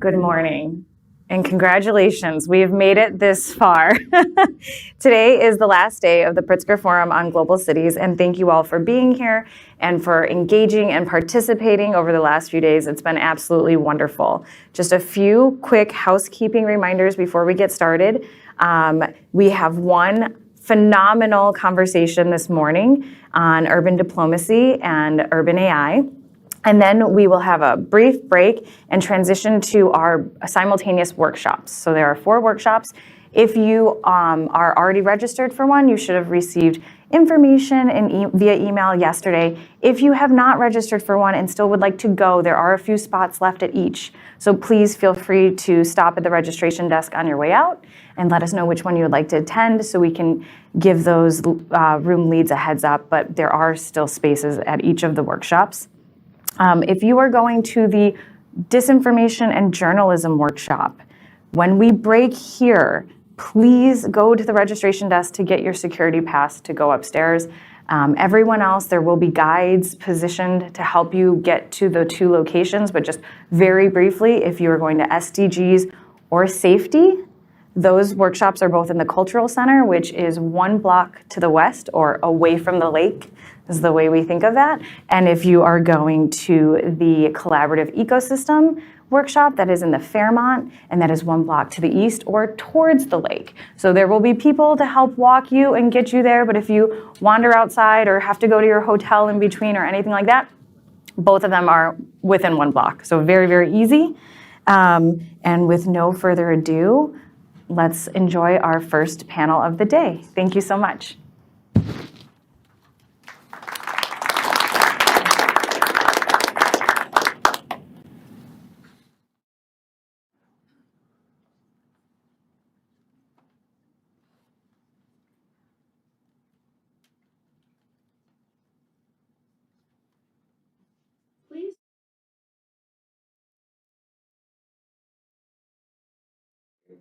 Good morning and congratulations. We have made it this far. Today is the last day of the Pritzker Forum on Global Cities, and thank you all for being here and for engaging and participating over the last few days. It's been absolutely wonderful. Just a few quick housekeeping reminders before we get started. We have one phenomenal conversation this morning on urban diplomacy and urban AI. And then we will have a brief break and transition to our simultaneous workshops. So there are 4 workshops. If you are already registered for one, you should have received information via email yesterday. If you have not registered for one and still would like to go, there are a few spots left at each. So please feel free to stop at the registration desk on your way out and let us know which one you would like to attend so we can give those room leads a heads up, but there are still spaces at each of the workshops. If you are going to the disinformation and journalism workshop, when we break here, please go to the registration desk to get your security pass to go upstairs. Everyone else, there will be guides positioned to help you get to the 2 locations, but just very briefly, if you are going to SDGs or safety, those workshops are both in the Cultural Center, which is 1 block to the west or away from the lake, is the way we think of that. And if you are going to the Collaborative Ecosystem workshop, that is in the Fairmont, and that is 1 block to the east or towards the lake. So there will be people to help walk you and get you there, but if you wander outside or have to go to your hotel in between or anything like that, both of them are within 1 block. So very, very easy. And with no further ado, let's enjoy our first panel of the day. Thank you so much. Please.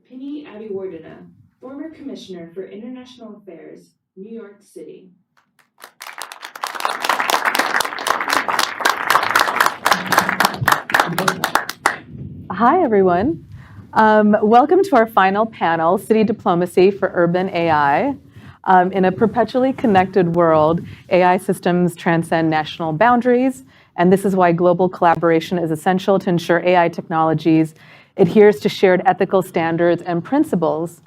Penny Abiwardena, former Commissioner for International Affairs, New York City. Hi, everyone. Welcome to our final panel, City Diplomacy for Urban AI. In a perpetually connected world, AI systems transcend national boundaries, and this is why global collaboration is essential to ensure AI technologies adheres to shared ethical standards and principles.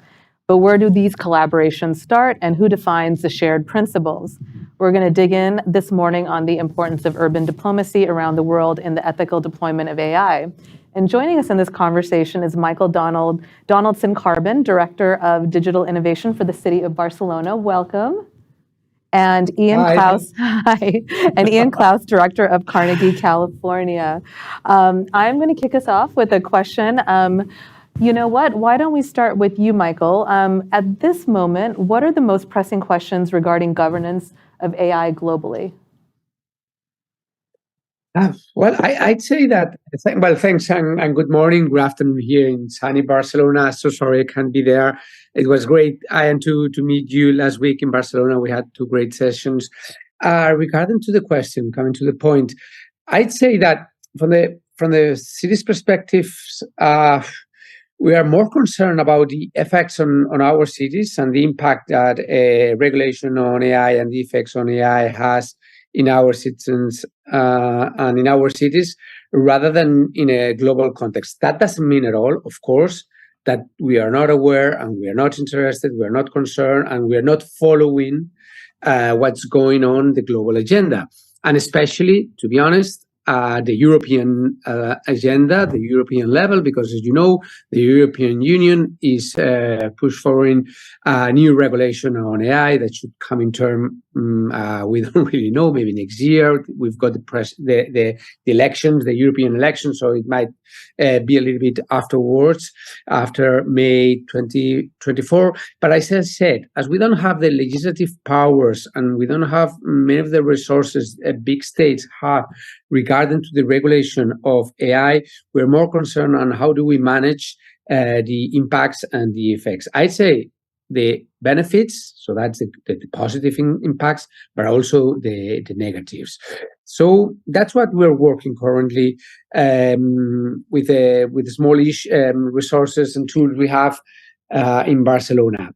But where do these collaborations start, and who defines the shared principles? We're going to dig in this morning on the importance of urban diplomacy around the world in the ethical deployment of AI. And joining us in this conversation is Michael Donaldson Carbon, Director of Digital Innovation for the City of Barcelona. Welcome. And Ian Klaus, hi. And Ian Klaus, Director of Carnegie, California. I'm going to kick us off with a question. You know what? Why don't we start with you, Michael? At this moment, what are the most pressing questions regarding governance of AI globally? Well, I'd say that, thanks and good morning, good afternoon here in sunny Barcelona. So sorry I can't be there. It was great, Ian, to meet you last week in Barcelona. We had 2 great sessions. Regarding to the question, coming to the point, I'd say that from the city's perspective, we are more concerned about the effects on our cities and the impact that regulation on AI and the effects on AI has in our citizens and in our cities, rather than in a global context. That doesn't mean at all, of course, that we are not aware and we are not interested, we are not concerned, and we are not following what's going on the global agenda. And especially, to be honest, the European agenda, the European level, because as you know, the European Union is push forward a new regulation on AI that should come in term. We don't really know, maybe next year. We've got the elections, the European elections, so it might be a little bit afterwards, after May 2024. But as I said, as we don't have the legislative powers and we don't have many of the resources big states have regarding to the regulation of AI, we're more concerned on how do we manage the impacts and the effects. I'd say the benefits, so that's the positive impacts, but also the negatives. So that's what we're working currently with the smallish resources and tools we have in Barcelona.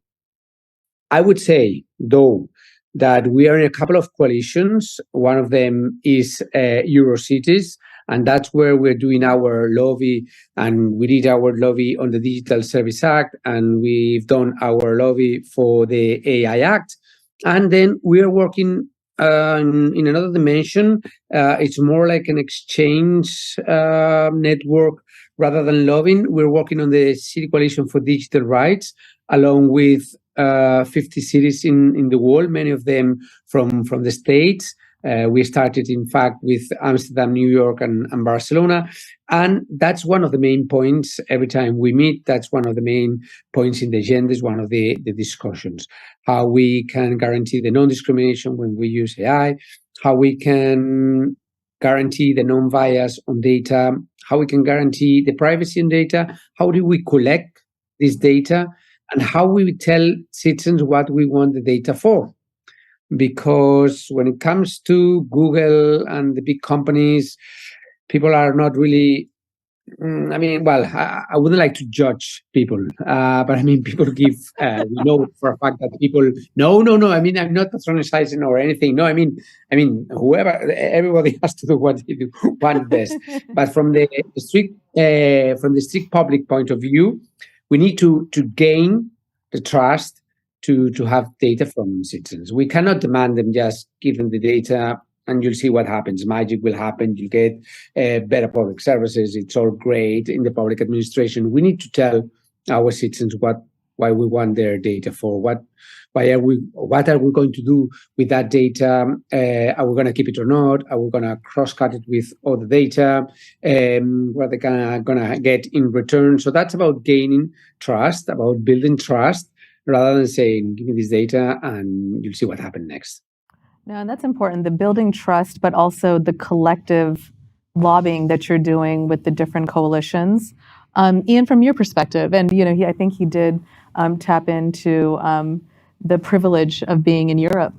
I would say, though, that we are in a couple of coalitions. One of them is Eurocities, and that's where we're doing our lobby, and we did our lobby on the Digital Service Act, and we've done our lobby for the AI Act. And then we are working in another dimension. It's more like an exchange network rather than lobbying. We're working on the City Coalition for Digital Rights, along with 50 cities in the world, many of them from the States. We started, in fact, with Amsterdam, New York, and Barcelona. And that's one of the main points every time we meet. That's one of the main points in the agenda, is one of the discussions. How we can guarantee the non-discrimination when we use AI, how we can guarantee the non-bias on data, how we can guarantee the privacy on data, how do we collect this data, and how we tell citizens what we want the data for. Because when it comes to Google and the big companies, people are not really, I wouldn't like to judge people, but I mean, people give, we know for a fact that people, no, I mean, I'm not patronizing or anything. No, I mean, everybody has to do what they do, want best. But from the strict public point of view, we need to gain the trust to have data from citizens. We cannot demand them just give them the data and you'll see what happens. Magic will happen. You'll get better public services. It's all great in the public administration. We need to tell our citizens why we want their data for. What are we going to do with that data? Are we going to keep it or not? Are we going to cross-cut it with other data? What are they going to get in return? So that's about gaining trust, about building trust, rather than saying, give me this data and you'll see what happens next. No, and that's important, the building trust, but also the collective lobbying that you're doing with the different coalitions. Ian, from your perspective, and I think he did tap into the privilege of being in Europe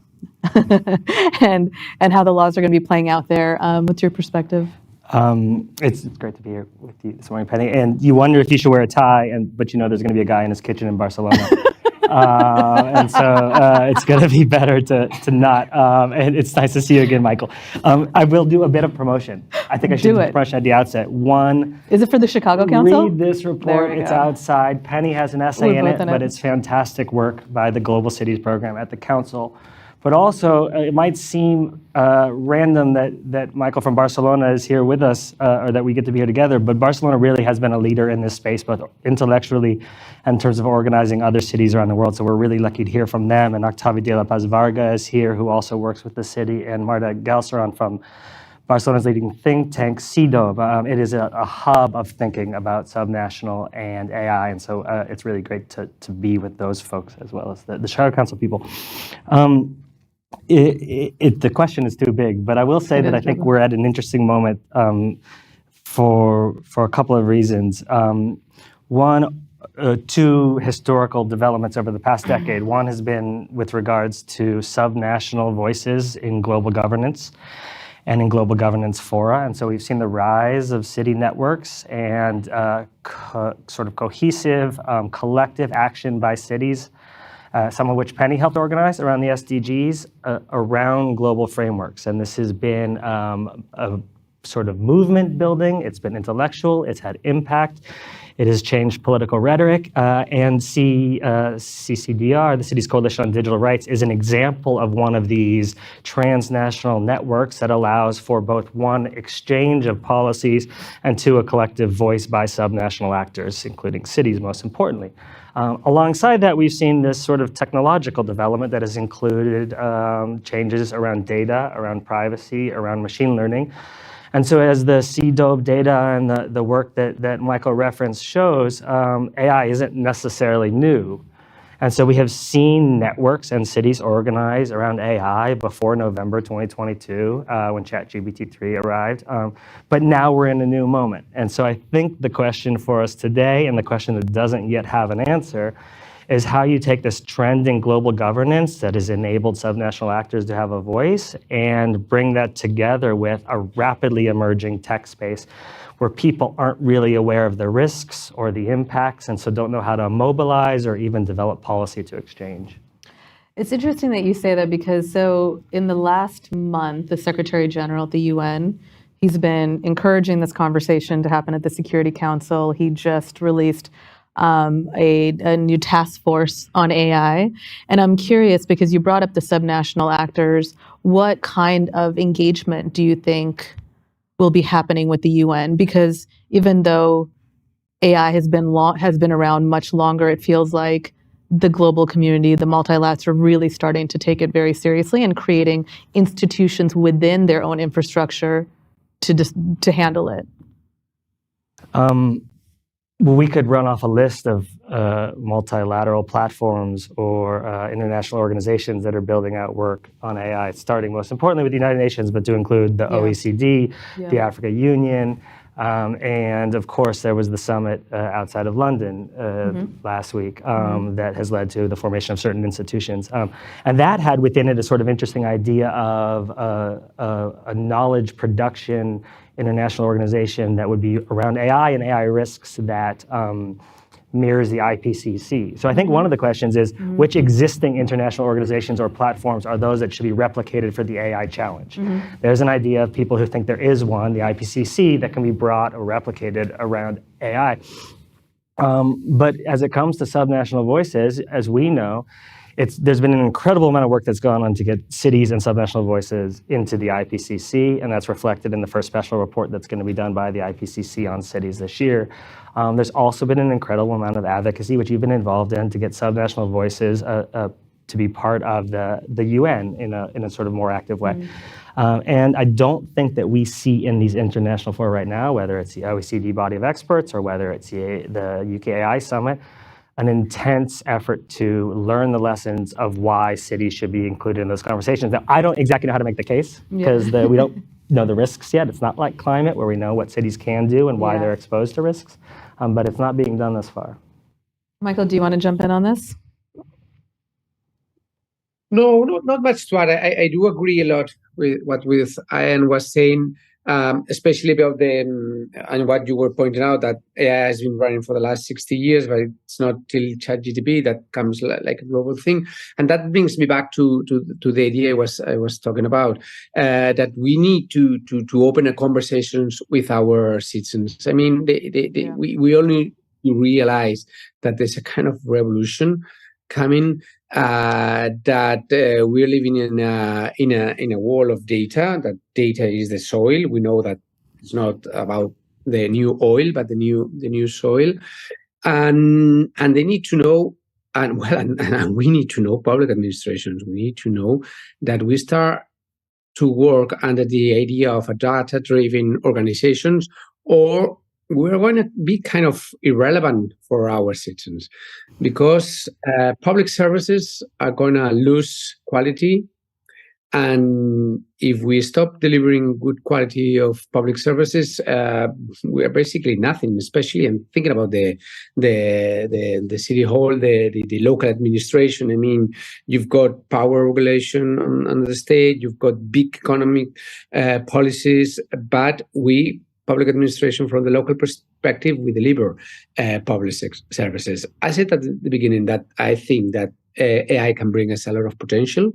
and how the laws are going to be playing out there. What's your perspective? It's great to be here with you this morning, Penny. And you wonder if you should wear a tie, but there's going to be a guy in his kitchen in Barcelona. And so it's going to be better to not. And it's nice to see you again, Michael. I will do a bit of promotion. I think I should do promotion at the outset. One, is it for the Chicago Council? Read this report. It's outside. Penny has an essay in it, but it's fantastic work by the Global Cities Program at the Council. But also, it might seem random that Michael from Barcelona is here with us, or that we get to be here together, but Barcelona really has been a leader in this space, both intellectually and in terms of organizing other cities around the world. So we're really lucky to hear from them. And Octavio de la Paz Varga is here, who also works with the city, and Marta Galceran from Barcelona's leading think tank, CIDOB. It is a hub of thinking about subnational and AI, and so it's really great to be with those folks as well as the Chicago Council people. The question is too big, but I will say that I think we're at an interesting moment for a couple of reasons. One, two historical developments over the past decade. One has been with regards to subnational voices in global governance and in global governance fora. And so we've seen the rise of city networks and sort of cohesive, collective action by cities, some of which Penny helped organize around the SDGs, around global frameworks. And this has been a sort of movement building. It's been intellectual. It's had impact. It has changed political rhetoric. And CCDR, the Cities Coalition on Digital Rights, is an example of one of these transnational networks that allows for both one, exchange of policies, and two, a collective voice by subnational actors, including cities, most importantly. Alongside that, we've seen this sort of technological development that has included changes around data, around privacy, around machine learning. And so as the CIDOB data and the work that Michael referenced shows, AI isn't necessarily new. And so we have seen networks and cities organize around AI before November 2022, when ChatGPT-3 arrived. But now we're in a new moment. And so I think the question for us today, and the question that doesn't yet have an answer, is how you take this trend in global governance that has enabled subnational actors to have a voice and bring that together with a rapidly emerging tech space where people aren't really aware of the risks or the impacts, and so don't know how to mobilize or even develop policy to exchange. It's interesting that you say that because so in the last month, the Secretary General at the UN, he's been encouraging this conversation to happen at the Security Council. He just released a new task force on AI. And I'm curious, because you brought up the subnational actors, what kind of engagement do you think will be happening with the UN? Because even though AI has been around much longer, it feels like the global community, the multilaterals, are really starting to take it very seriously and creating institutions within their own infrastructure to handle it. Well, we could run off a list of multilateral platforms or international organizations that are building out work on AI, starting most importantly with the United Nations, but to include the OECD, the Africa Union, and of course there was the summit outside of London last week that has led to the formation of certain institutions. And that had within it a sort of interesting idea of a knowledge production international organization that would be around AI and AI risks that mirrors the IPCC. So I think one of the questions is which existing international organizations or platforms are those that should be replicated for the AI challenge? There's an idea of people who think there is one, the IPCC, that can be brought or replicated around AI. But as it comes to subnational voices, as we know, there's been an incredible amount of work that's gone on to get cities and subnational voices into the IPCC, and that's reflected in the first special report that's going to be done by the IPCC on cities this year. There's also been an incredible amount of advocacy, which you've been involved in, to get subnational voices to be part of the UN in a sort of more active way. And I don't think that we see in these international fora right now, whether it's the OECD body of experts or whether it's the UK AI Summit, an intense effort to learn the lessons of why cities should be included in those conversations. Now, I don't exactly know how to make the case because we don't know the risks yet. It's not like climate where we know what cities can do and why they're exposed to risks, but it's not being done thus far. Michael, do you want to jump in on this? No, not much to add. I do agree a lot with what Ian was saying, especially about and what you were pointing out, that AI has been running for the last 60 years, but it's not till ChatGPT that comes like a global thing. And that brings me back to the idea I was talking about, that we need to open a conversations with our citizens. I mean, we all need to realize that there's a kind of revolution coming, that we're living in a world of data. That data is the soil. We know that it's not about the new oil, but the new soil, and they need to know, and we need to know, public administrations. We need to know that we start to work under the idea of a data-driven organizations, or we're going to be kind of irrelevant for our citizens, because public services are going to lose quality. And if we stop delivering good quality of public services, we are basically nothing, especially I'm thinking about the city hall, the local administration. I mean, you've got power regulation on the state, you've got big economic policies, but public administration, from the local perspective, we deliver public services. I said at the beginning that I think that AI can bring us a lot of potential,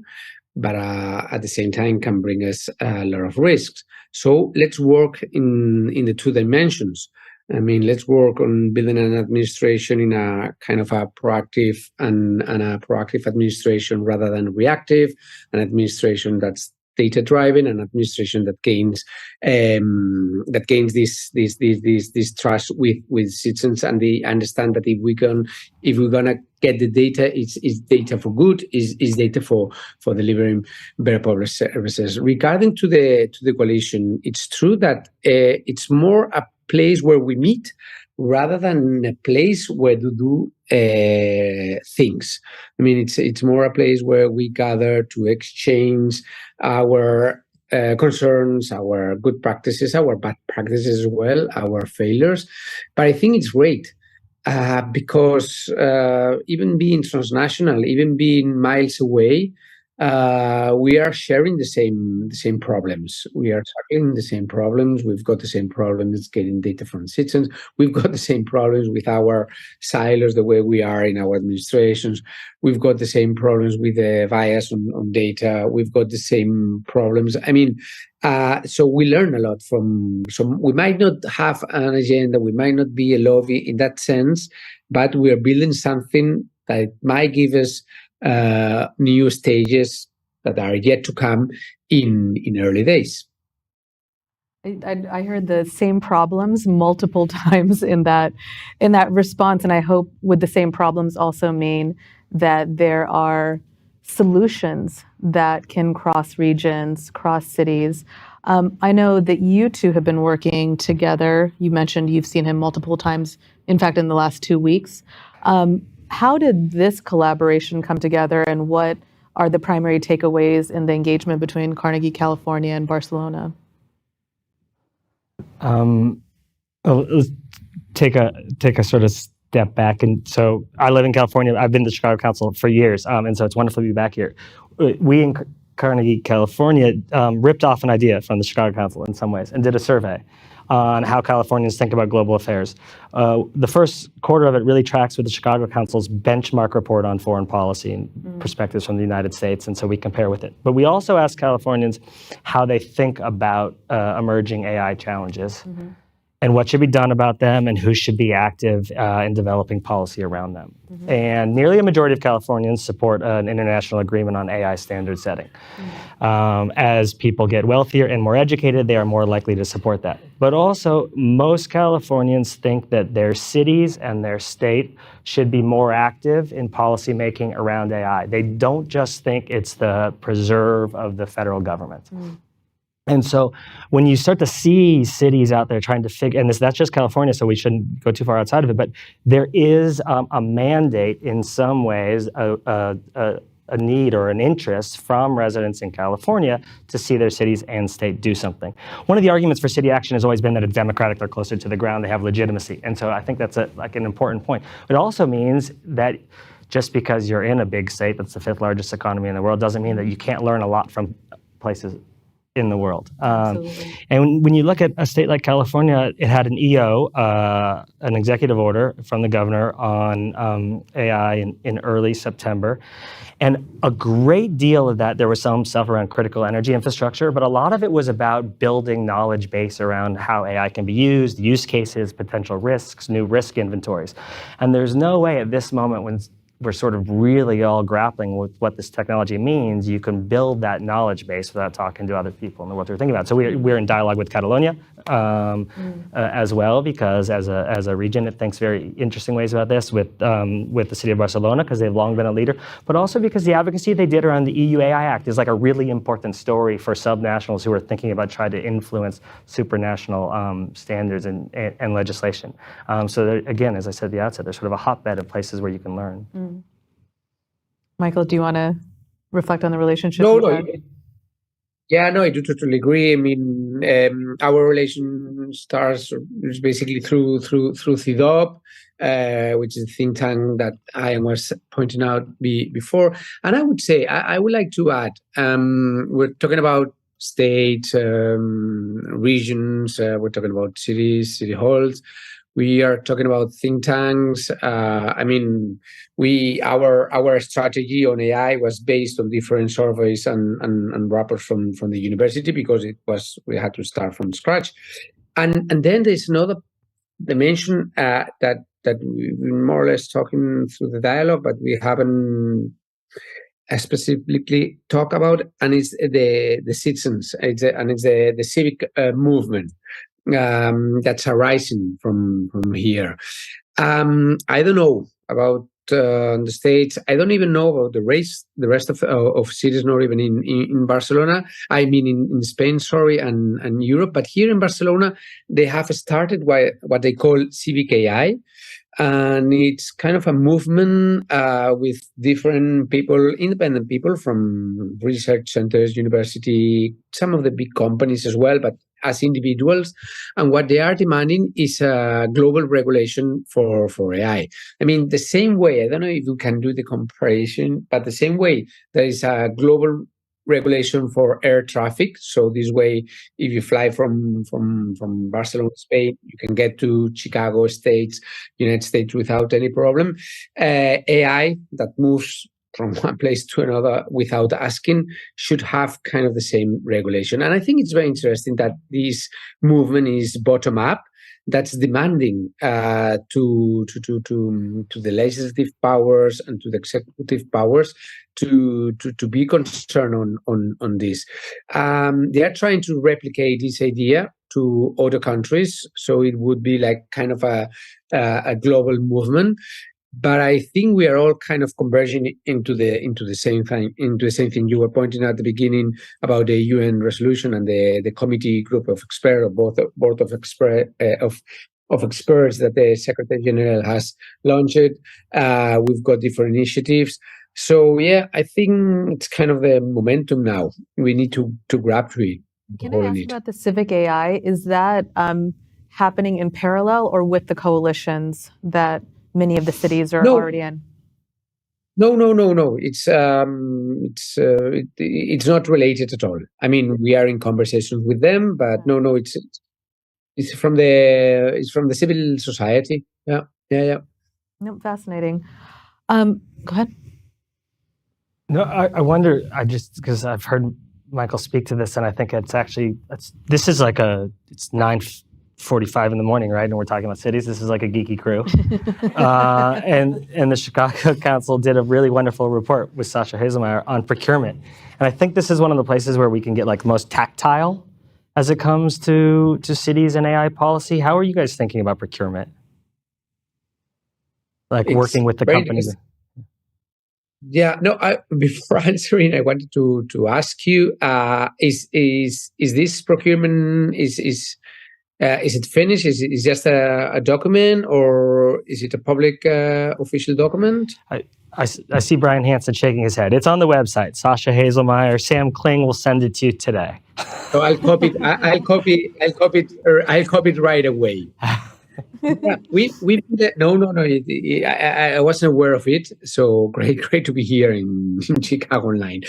but at the same time can bring us a lot of risks. So let's work in the two dimensions. I mean, let's work on building an administration in a kind of a proactive and a proactive administration rather than reactive, an administration that's data-driven, an administration that gains this trust with citizens, and they understand that if we're gonna get the data, it's data for good, is data for delivering better public services. Regarding to the coalition, it's true that it's more a place where we meet rather than a place where to do things. I mean, it's more a place where we gather to exchange our concerns, our good practices, our bad practices as well, our failures. But I think it's great because even being transnational, even being miles away, we are sharing the same problems. We are tackling the same problems. We've got the same problems getting data from citizens. We've got the same problems with our silos, the way we are in our administrations. We've got the same problems with the bias on data. We've got the same problems. I mean, so we learn a lot from. So we might not have an agenda. We might not be a lobby in that sense, but we are building something that might give us new stages that are yet to come in early days. I heard the same problems multiple times in that response, and I hope would the same problems also mean that there are solutions that can cross regions, cross cities. I know that you two have been working together. You mentioned you've seen him multiple times, in fact, in the last 2 weeks. How did this collaboration come together, and what are the primary takeaways in the engagement between Carnegie, California, and Barcelona? Let's take a sort of step back. And so I live in California. I've been to Chicago Council for years, and so it's wonderful to be back here. We in Carnegie, California, ripped off an idea from the Chicago Council in some ways and did a survey on how Californians think about global affairs. The first quarter of it really tracks with the Chicago Council's benchmark report on foreign policy and perspectives from the United States, and so we compare with it. But we also ask Californians how they think about emerging AI challenges and what should be done about them and who should be active in developing policy around them. And nearly a majority of Californians support an international agreement on AI standard setting. As people get wealthier and more educated, they are more likely to support that. But also, most Californians think that their cities and their state should be more active in policymaking around AI. They don't just think it's the preserve of the federal government. And so when you start to see cities out there trying to figure, and that's just California, so we shouldn't go too far outside of it, but there is a mandate in some ways, a need or an interest from residents in California to see their cities and state do something. One of the arguments for city action has always been that it's democratic, they're closer to the ground, they have legitimacy. And so I think that's like an important point. It also means that just because you're in a big state that's the 5th largest economy in the world doesn't mean that you can't learn a lot from places in the world. And when you look at a state like California, it had an EO, an executive order from the governor on AI in early September. And a great deal of that, there was some stuff around critical energy infrastructure, but a lot of it was about building knowledge base around how AI can be used, use cases, potential risks, new risk inventories. And there's no way at this moment when we're sort of really all grappling with what this technology means, you can build that knowledge base without talking to other people and what they're thinking about. So we're in dialogue with Catalonia as well, because as a region, it thinks very interesting ways about this with the city of Barcelona, because they've long been a leader, but also because the advocacy they did around the EU AI Act is like a really important story for subnationals who are thinking about trying to influence supranational standards and legislation. So again, as I said at the outset, there's sort of a hotbed of places where you can learn. Michael, do you want to reflect on the relationship? No. Yeah, no, I do totally agree. I mean, our relation starts basically through CIDOB, which is a think tank that I was pointing out before. And I would say, I would like to add, we're talking about states, regions, we're talking about cities, city halls. We are talking about think tanks. I mean, our strategy on AI was based on different surveys and reports from the university, because we had to start from scratch. And then there's another dimension that we're more or less talking through the dialogue, but we haven't specifically talk about, and it's the citizens, it's the civic movement. That's arising from here. I don't know about the States. I don't even know about the rest of cities, not even in Barcelona. I mean in Spain, and Europe. But here in Barcelona, they have started what they call Civic AI. And it's kind of a movement with different people, independent people from research centers, university, some of the big companies as well, but as individuals. And what they are demanding is a global regulation for AI. I mean, the same way, I don't know if you can do the comparison, but the same way there is a global regulation for air traffic. So this way, if you fly from Barcelona, Spain, you can get to Chicago, United States without any problem. AI that moves from one place to another without asking should have kind of the same regulation. And I think it's very interesting that this movement is bottom up. That's demanding to the legislative powers and to the executive powers to be concerned on this. They are trying to replicate this idea to other countries, so it would be like kind of a global movement. But I think we are all kind of converging into the same thing. You were pointing out at the beginning about the UN resolution and the committee group of experts, or board of experts that the Secretary General has launched. We've got different initiatives. So yeah, I think it's kind of the momentum now. We need to grab to it. Can I ask about the Civic AI? Is that happening in parallel or with the coalitions that many of the cities are already in? No. It's not related at all. I mean, we are in conversations with them, but no. It's from the civil society. Yeah. No, fascinating. Go ahead. No, I wonder. Because I've heard Michael speak to this, and I think it's 9:45 in the morning, right? And we're talking about cities. This is like a geeky crew. And the Chicago Council did a really wonderful report with Sasha Hazelmeyer on procurement. And I think this is one of the places where we can get like most tactile as it comes to cities and AI policy. How are you guys thinking about procurement? Like working with the companies? Yeah, no. Before answering, I wanted to ask you: is this procurement is it finished? Is it just a document, or is it a public official document? I see Brian Hansen shaking his head. It's on the website. Sasha Hazelmeyer, Sam Kling will send it to you today. So I'll copy it. I'll copy it right away. Yeah, we no. I wasn't aware of it. So great to be here in Chicago Online,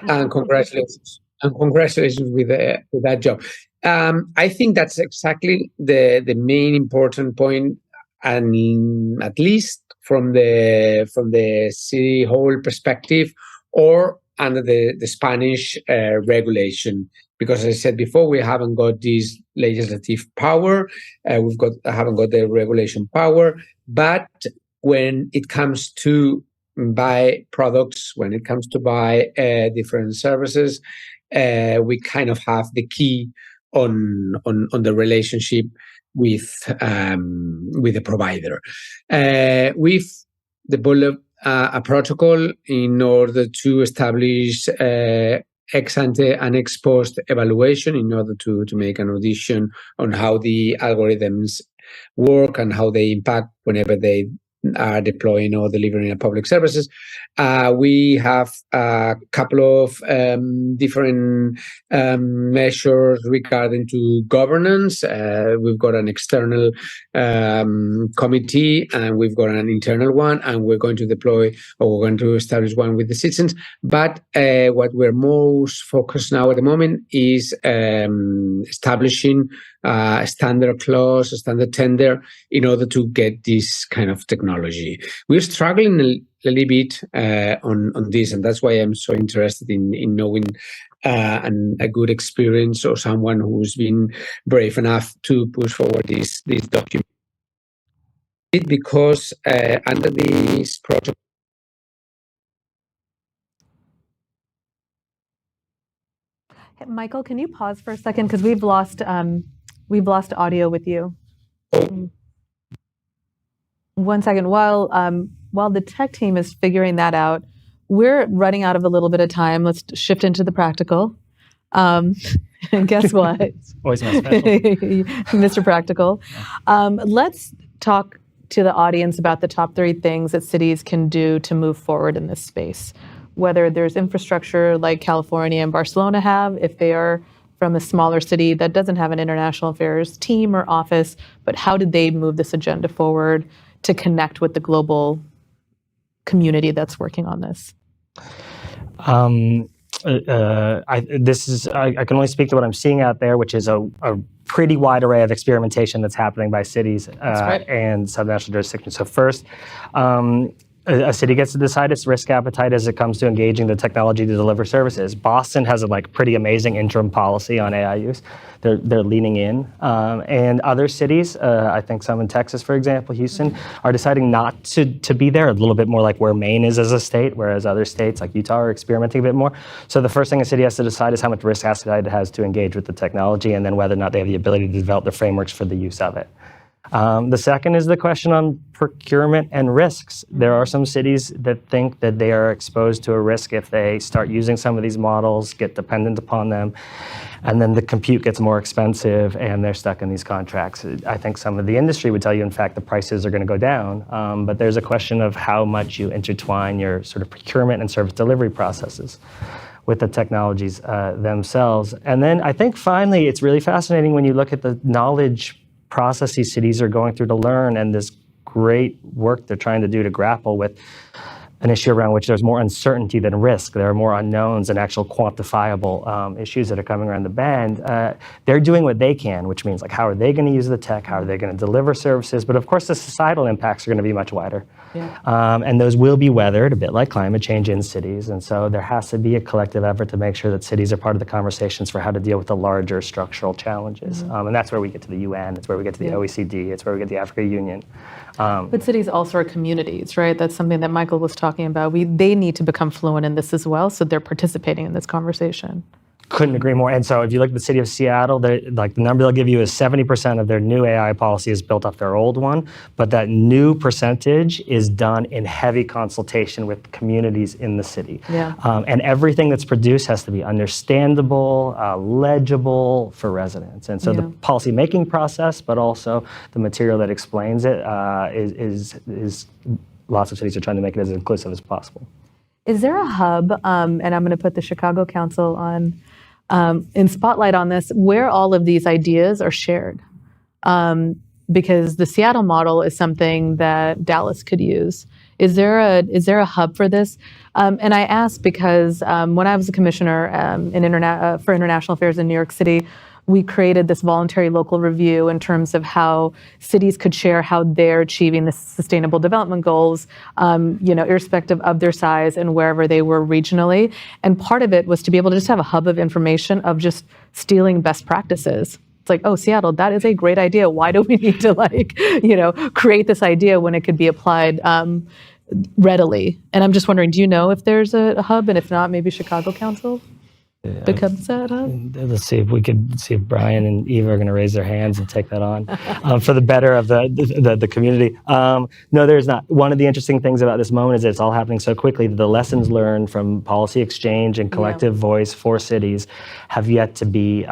and congratulations with that job. I think that's exactly the main important point, and at least from the city hall perspective, or under the Spanish regulation. Because as I said before, we haven't got this legislative power, haven't got the regulation power. But when it comes to buy products, when it comes to buy different services, we kind of have the key on the relationship with the provider. We've developed a protocol in order to establish ex ante and ex post evaluation, in order to make an audition on how the algorithms work and how they impact whenever they are deploying or delivering public services. We have a couple of different measures regarding to governance. We've got an external committee, and we've got an internal one, and we're going to deploy, or we're going to establish one with the citizens. But what we're most focused now at the moment is establishing a standard clause, a standard tender, in order to get this kind of technology. We're struggling a little bit on this, and that's why I'm so interested in knowing and a good experience, or someone who's been brave enough to push forward this document. Because under this project, Hey, Michael, can you pause for a second, because we've lost audio with you. One second. While the tech team is figuring that out, we're running out of a little bit of time. Let's shift into the practical. And guess what? Always my special. Mr. Practical. Let's talk to the audience about the top 3 things that cities can do to move forward in this space. Whether there's infrastructure like California and Barcelona have, if they are from a smaller city that doesn't have an international affairs team or office, but how did they move this agenda forward to connect with the global community that's working on this? I can only speak to what I'm seeing out there, which is a pretty wide array of experimentation that's happening by cities and subnational jurisdictions. So first, a city gets to decide its risk appetite as it comes to engaging the technology to deliver services. Boston has a pretty amazing interim policy on AI use. They're leaning in, and other cities, I think some in Texas, for example, Houston, are deciding not to be there. A little bit more like where Maine is as a state, whereas other states like Utah are experimenting a bit more. So the first thing a city has to decide is how much risk appetite it has to engage with the technology, and then whether or not they have the ability to develop the frameworks for the use of it. The second is the question on procurement and risks. There are some cities that think that they are exposed to a risk if they start using some of these models, get dependent upon them, and then the compute gets more expensive and they're stuck in these contracts. I think some of the industry would tell you, in fact, the prices are going to go down, but there's a question of how much you intertwine your sort of procurement and service delivery processes with the technologies themselves. And then I think finally, it's really fascinating when you look at the knowledge processes cities are going through to learn, and this great work they're trying to do to grapple with an issue around which there's more uncertainty than risk. There are more unknowns and actual quantifiable issues that are coming around the bend. They're doing what they can, which means how are they going to use the tech? How are they going to deliver services? But of course, the societal impacts are going to be much wider. Yeah. And those will be weathered, a bit like climate change in cities. And so there has to be a collective effort to make sure that cities are part of the conversations for how to deal with the larger structural challenges. Mm-hmm. And that's where we get to the UN, it's where we get to the OECD, it's where we get to the African Union. But cities also are communities, right? That's something that Michael was talking about. They need to become fluent in this as well, so they're participating in this conversation. Couldn't agree more. And so if you look at the city of Seattle, the number they'll give you is 70% of their new AI policy is built off their old one, but that new percentage is done in heavy consultation with communities in the city. Yeah. And everything that's produced has to be understandable, legible for residents. And so the policy-making process, but also the material that explains it, is lots of cities are trying to make it as inclusive as possible. Is there a hub, and I'm going to put the Chicago Council on in spotlight on this, where all of these ideas are shared? Because the Seattle model is something that Dallas could use. Is there a hub for this? And I ask because when I was a commissioner for international affairs in New York City, we created this voluntary local review in terms of how cities could share how they're achieving the sustainable development goals, irrespective of their size and wherever they were regionally. And part of it was to be able to just have a hub of information of just stealing best practices. It's like, oh, Seattle, that is a great idea. Why do we need to create this idea when it could be applied readily? And I'm just wondering, do you know if there's a hub? And if not, maybe Chicago Council becomes that hub? Let's see if Brian and Eva are going to raise their hands and take that on for the better of the community. No, there's not. One of the interesting things about this moment is that it's all happening so quickly that the lessons learned from policy exchange and collective voice for cities have yet to be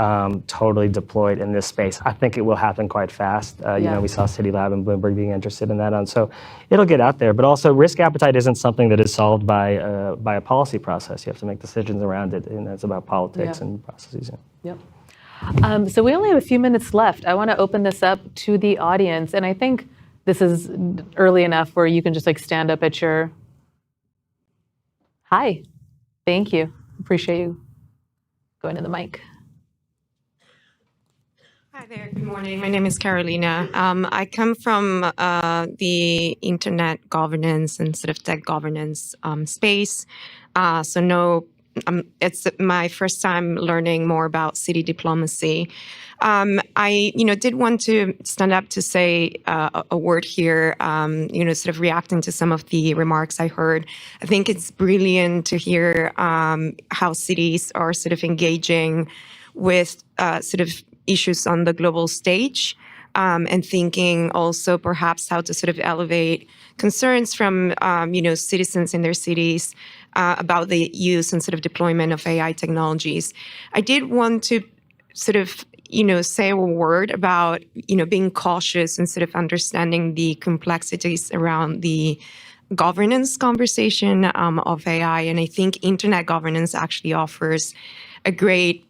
totally deployed in this space. I think it will happen quite fast. We saw City Lab and Bloomberg being interested in that. So it'll get out there. But also, risk appetite isn't something that is solved by a policy process. You have to make decisions around it, and it's about politics and processes. Yep. So we only have a few minutes left. I want to open this up to the audience, and I think this is early enough where you can just stand up at your... Hi. Thank you. Appreciate you going to the mic. Hi there. Good morning. My name is Carolina. I come from the internet governance and sort of tech governance space. It's my first time learning more about city diplomacy. I did want to stand up to say a word here, sort of reacting to some of the remarks I heard. I think it's brilliant to hear how cities are sort of engaging with sort of issues on the global stage, and thinking also perhaps how to sort of elevate concerns from, citizens in their cities about the use and sort of deployment of AI technologies. I did want to sort of, say a word about, being cautious and sort of understanding the complexities around the governance conversation of AI. And I think internet governance actually offers a great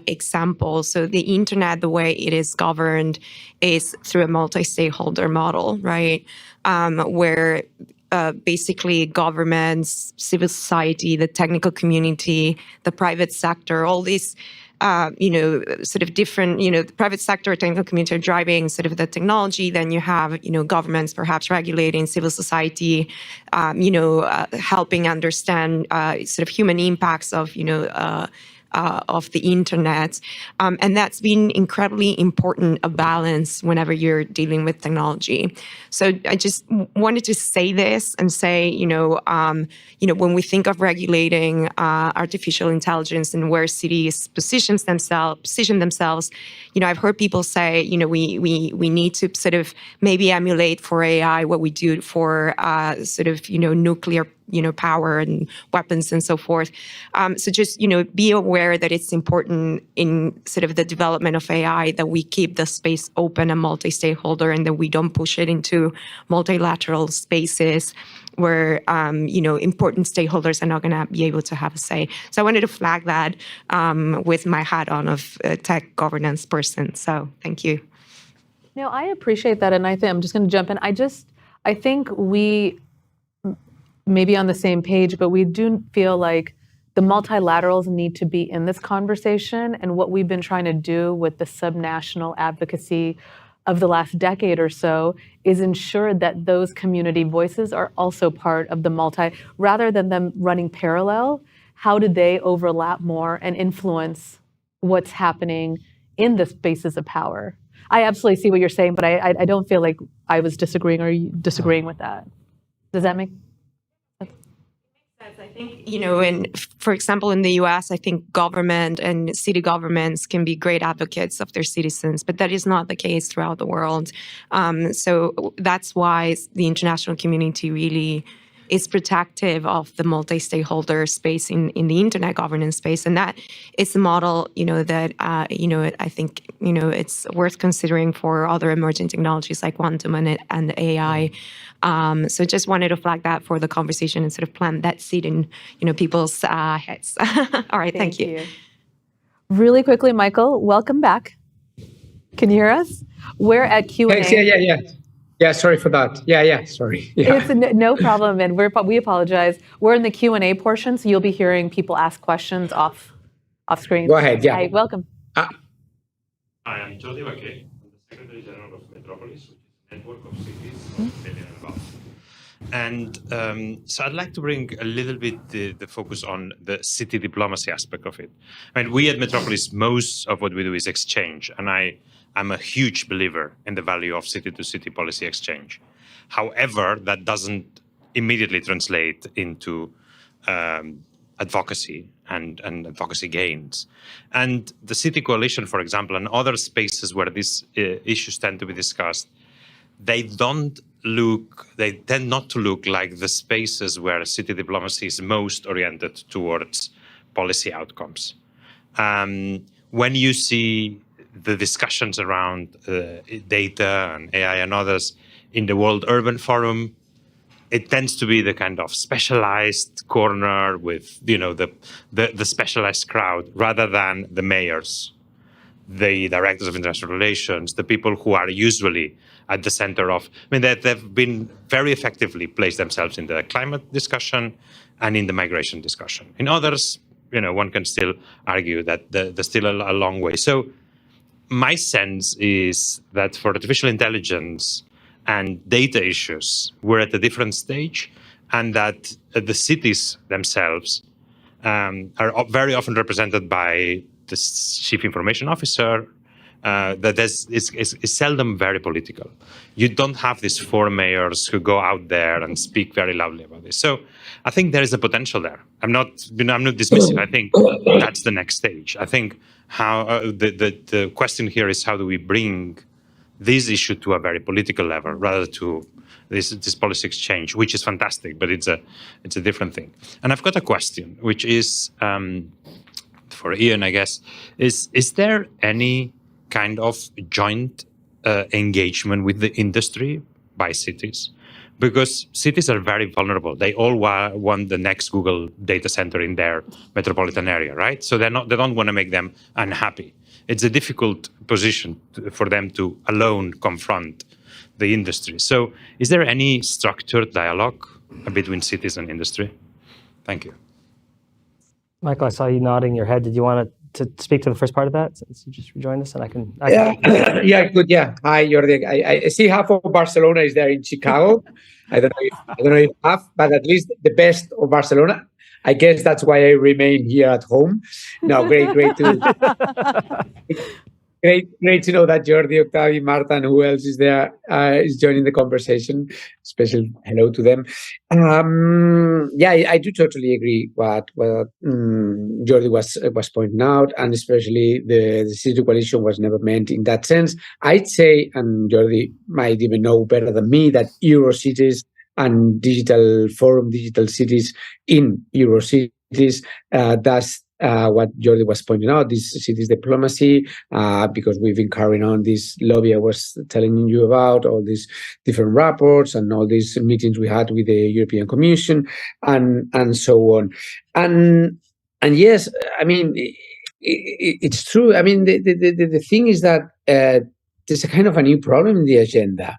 example. So the internet, the way it is governed is through a multi-stakeholder model, right? Where basically governments, civil society, the technical community, the private sector, all these sort of different, the private sector, technical community are driving sort of the technology. Then you have, governments perhaps regulating, civil society, helping understand sort of human impacts of the internet. And that's been incredibly important, a balance whenever you're dealing with technology. So I just wanted to say this and say, when we think of regulating artificial intelligence and where cities position themselves, I've heard people say, we need to sort of maybe emulate for AI what we do for sort of, nuclear power and weapons and so forth. So just, be aware that it's important in sort of the development of AI that we keep the space open and multi-stakeholder, and that we don't push it into multilateral spaces where, important stakeholders are not going to be able to have a say. So I wanted to flag that with my hat on of a tech governance person. So thank you. No, I appreciate that, and I think I'm just going to jump in. I think we may be on the same page, but we do feel like the multilaterals need to be in this conversation. And what we've been trying to do with the subnational advocacy of the last decade or so is ensure that those community voices are also part of the rather than them running parallel. How do they overlap more and influence what's happening in the spaces of power? I absolutely see what you're saying, but I don't feel like I was disagreeing or you disagreeing with that. Does that make sense? I think, for example, in the US, I think government and city governments can be great advocates of their citizens, but that is not the case throughout the world. So that's why the international community really is protective of the multi-stakeholder space in the internet governance space. And that is a model, that, I think, it's worth considering for other emerging technologies like quantum and AI. So just wanted to flag that for the conversation and sort of plant that seed in, people's heads. All right, thank you. Really quickly, Michael, welcome back. Can you hear us? We're at Q&A. Thanks. Yeah. Yeah, sorry for that. Yeah, sorry. Yeah. It's no problem, and we apologize. We're in the Q&A portion, so you'll be hearing people ask questions off screen. Go ahead, yeah. Hi, welcome. Hi, I'm Jordi Baquet. I'm the Secretary General of Metropolis, which is a network of cities of a million and above. And so I'd like to bring a little bit the focus on the city diplomacy aspect of it. I mean, we at Metropolis, most of what we do is exchange, and I'm a huge believer in the value of city-to-city policy exchange. However, that doesn't immediately translate into advocacy and advocacy gains. And the City Coalition, for example, and other spaces where these issues tend to be discussed, they tend not to look like the spaces where city diplomacy is most oriented towards policy outcomes. When you see the discussions around data and AI and others in the World Urban Forum, it tends to be the kind of specialized corner with, the specialized crowd rather than the mayors, the directors of international relations, the people who are usually at the center of, they've been very effectively placed themselves in the climate discussion and in the migration discussion. In others, one can still argue that there's still a long way. So my sense is that for artificial intelligence and data issues, we're at a different stage, and that the cities themselves are very often represented by the chief information officer, that is seldom very political. You don't have these four mayors who go out there and speak very loudly about this. So I think there is a potential there. I'm not dismissing. I think that's the next stage. I think how the question here is, how do we bring this issue to a very political level rather to this policy exchange, which is fantastic, but it's a different thing. And I've got a question, which is for Ian, I guess, is there any kind of joint engagement with the industry by cities? because cities are very vulnerable. They all want the next Google data center in their metropolitan area, right? So they don't want to make them unhappy. It's a difficult position for them to alone confront the industry. So is there any structured dialogue between cities and industry? Thank you. Michael, I saw you nodding your head. Did you want to speak to the first part of that since you just rejoined us? And I can Yeah, good. Yeah. Hi, Jordi. I see half of Barcelona is there in Chicago. I don't know if half, but at least the best of Barcelona. I guess that's why I remain here at home. No, great to great to know that Jordi, Octavi, Marta, and who else is there is joining the conversation. Special hello to them. Yeah, I do totally agree what Jordi was pointing out, and especially the city coalition was never meant in that sense. I'd say, and Jordi might even know better than me, that Eurocities and Digital Forum, Digital Cities in Eurocities does what Jordi was pointing out, this cities diplomacy, because we've been carrying on this lobby I was telling you about, all these different reports and all these meetings we had with the European Commission and so on. And yes, I mean, it's true. I mean, the thing is that there's a kind of a new problem in the agenda.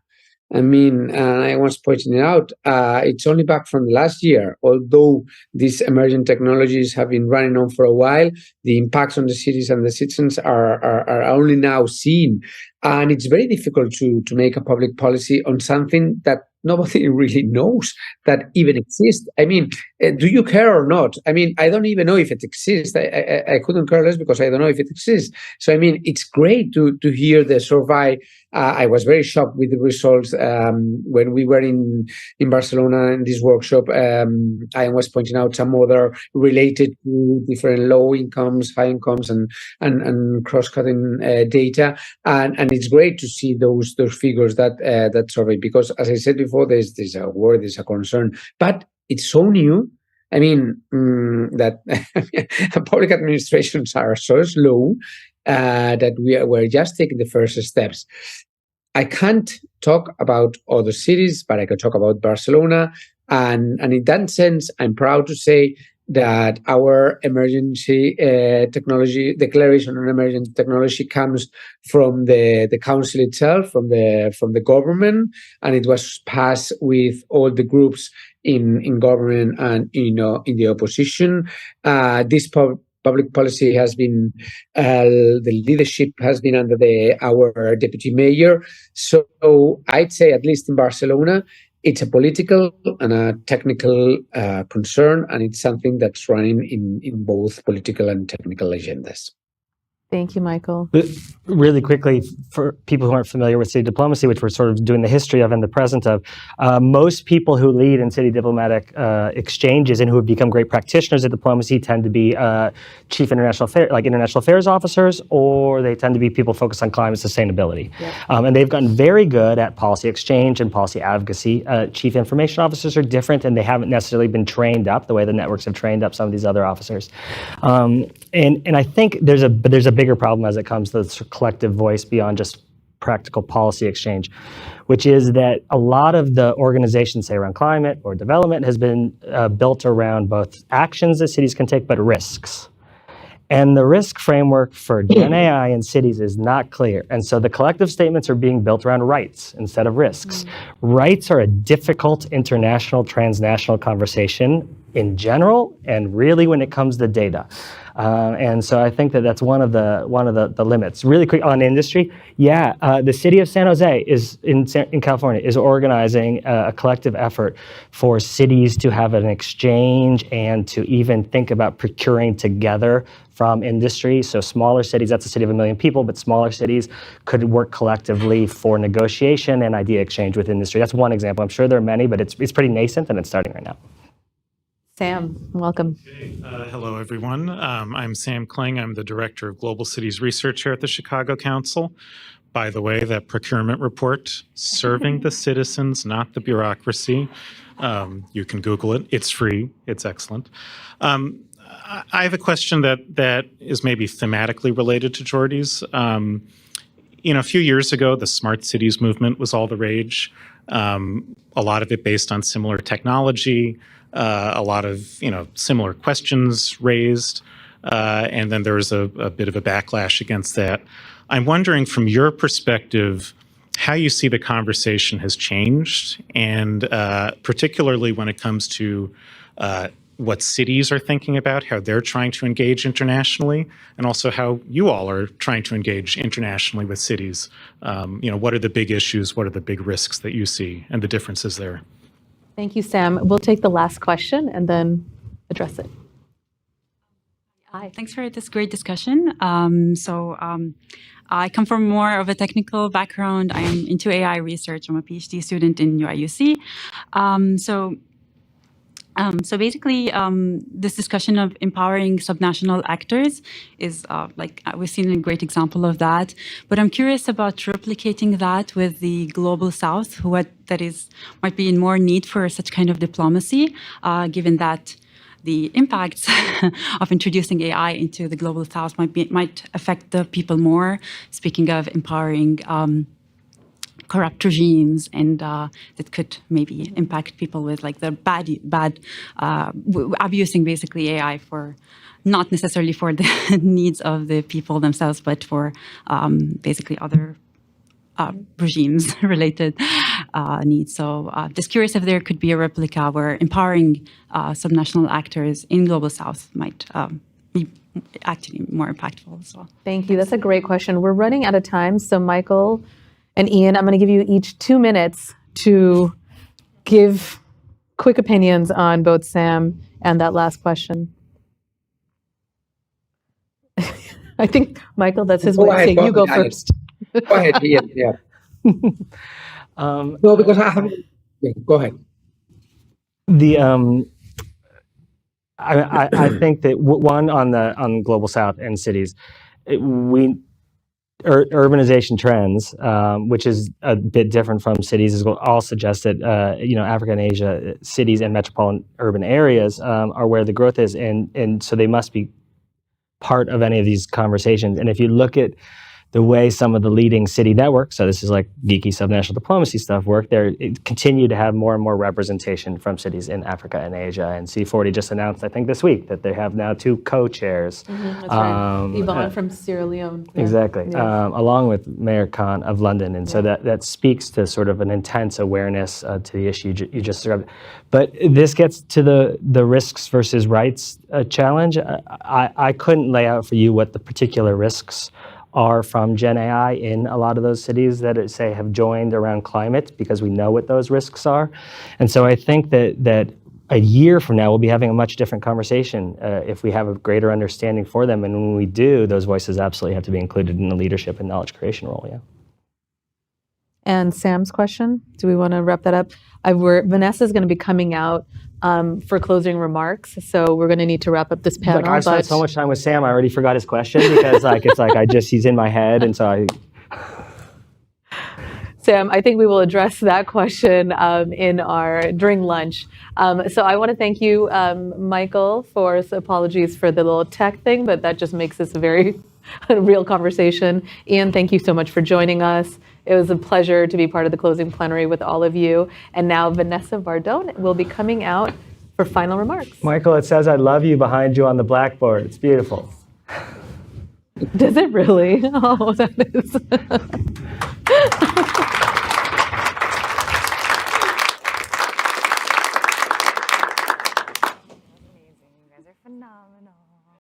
I mean, I was pointing it out, it's only back from last year. Although these emerging technologies have been running on for a while, the impacts on the cities and the citizens are only now seen. And it's very difficult to make a public policy on something that nobody really knows that even exists. I mean, do you care or not? I mean, I don't even know if it exists. I couldn't care less because I don't know if it exists. So, I mean, it's great to hear the survey. I was very shocked with the results when we were in Barcelona in this workshop. I was pointing out some other related to different low incomes, high incomes, and cross-cutting data. And it's great to see those figures that survey, because as I said before, there's a worry, there's a concern, but it's so new. I mean, that public administrations are so slow that we're just taking the first steps. I can't talk about other cities, but I can talk about Barcelona. And in that sense, I'm proud to say that our emergency technology declaration on emergency technology comes from the council itself, from the government, and it was passed with all the groups in government and in the opposition. This public policy has been, the leadership has been under our deputy mayor. So I'd say, at least in Barcelona, it's a political and a technical concern, and it's something that's running in both political and technical agendas. Thank you, Michael. Really quickly, for people who aren't familiar with city diplomacy, which we're sort of doing the history of and the present of, most people who lead in city diplomatic exchanges and who have become great practitioners of diplomacy tend to be chief international affairs officers, or they tend to be people focused on climate sustainability. Yep. And they've gotten very good at policy exchange and policy advocacy. Chief information officers are different, and they haven't necessarily been trained up the way the networks have trained up some of these other officers. And I think there's a bigger problem as it comes to the collective voice beyond just practical policy exchange, which is that a lot of the organizations, say around climate or development, has been built around both actions that cities can take, but risks. And the risk framework for Gen AI in cities is not clear. And so the collective statements are being built around rights instead of risks. Rights are a difficult international, transnational conversation in general, and really when it comes to data. And so I think that's one of the limits. Really quick on industry, the city of San Jose is in California is organizing a collective effort for cities to have an exchange and to even think about procuring together from industry. So smaller cities, that's a city of 1 million people, but smaller cities could work collectively for negotiation and idea exchange with industry. That's one example. I'm sure there are many, but it's pretty nascent and it's starting right now. Sam, welcome. Okay. Hello, everyone. I'm Sam Kling. I'm the Director of Global Cities Research here at the Chicago Council. By the way, that procurement report, serving the citizens, not the bureaucracy. You can Google it. It's free. It's excellent. I have a question that is maybe thematically related to Jordi's. A few years ago, the smart cities movement was all the rage. A lot of it based on similar technology, a lot of similar questions raised, and then there was a bit of a backlash against that. I'm wondering, from your perspective, how you see the conversation has changed, and particularly when it comes to what cities are thinking about, how they're trying to engage internationally, and also how you all are trying to engage internationally with cities. What are the big issues? What are the big risks that you see, and the differences there? Thank you, Sam. We'll take the last question and then address it. Hi, thanks for this great discussion. I come from more of a technical background. I'm into AI research. I'm a PhD student in UIUC. So basically, this discussion of empowering subnational actors is we've seen a great example of that. But I'm curious about replicating that with the global South, might be in more need for such kind of diplomacy, given that the impacts of introducing AI into the global South might affect the people more. Speaking of empowering corrupt regimes, and that could maybe impact people with the abusing basically AI for not necessarily for the needs of the people themselves, but for basically other regimes related needs. So just curious if there could be a replica where empowering subnational actors in global South might be actually more impactful as well. Thank you. That's a great question. We're running out of time, so Michael and Ian, I'm going to give you each 2 minutes to give quick opinions on both Sam and that last question. I think, Michael, that's his way of saying you go first. Go ahead, Ian. Yeah. No, because I haven't. Yeah, go ahead. I think that one on global South and cities, urbanization trends, which is a bit different from cities, as well, all suggest that Africa and Asia, cities and metropolitan urban areas are where the growth is, and so they must be part of any of these conversations. And if you look at the way some of the leading city networks, so this is like geeky subnational diplomacy stuff, work, they continue to have more and more representation from cities in Africa and Asia. And C40 just announced, I think this week, that they have now 2 co-chairs. That's right. Yvonne from Sierra Leone. Yeah. Exactly. Yeah. Along with Mayor Khan of London. And so that speaks to sort of an intense awareness to the issue you just described. But this gets to the risks versus rights challenge. I couldn't lay out for you what the particular risks are from Gen AI in a lot of those cities that say have joined around climate, because we know what those risks are. And so I think that a year from now we'll be having a much different conversation if we have a greater understanding for them. And when we do, those voices absolutely have to be included in the leadership and knowledge creation role. Yeah. And Sam's question, do we want to wrap that up? Vanessa's going to be coming out for closing remarks, so we're going to need to wrap up this panel. Look, I've spent so much time with Sam, I already forgot his question, because he's in my head, and so I. Sam, I think we will address that question during lunch. So I want to thank you, Michael, for apologies for the little tech thing, but that just makes this a very real conversation. Ian, thank you so much for joining us. It was a pleasure to be part of the closing plenary with all of you. And now Vanessa Bardone will be coming out for final remarks. Michael, it says "I love you" behind you on the blackboard. It's beautiful. Does it really? Oh, that is.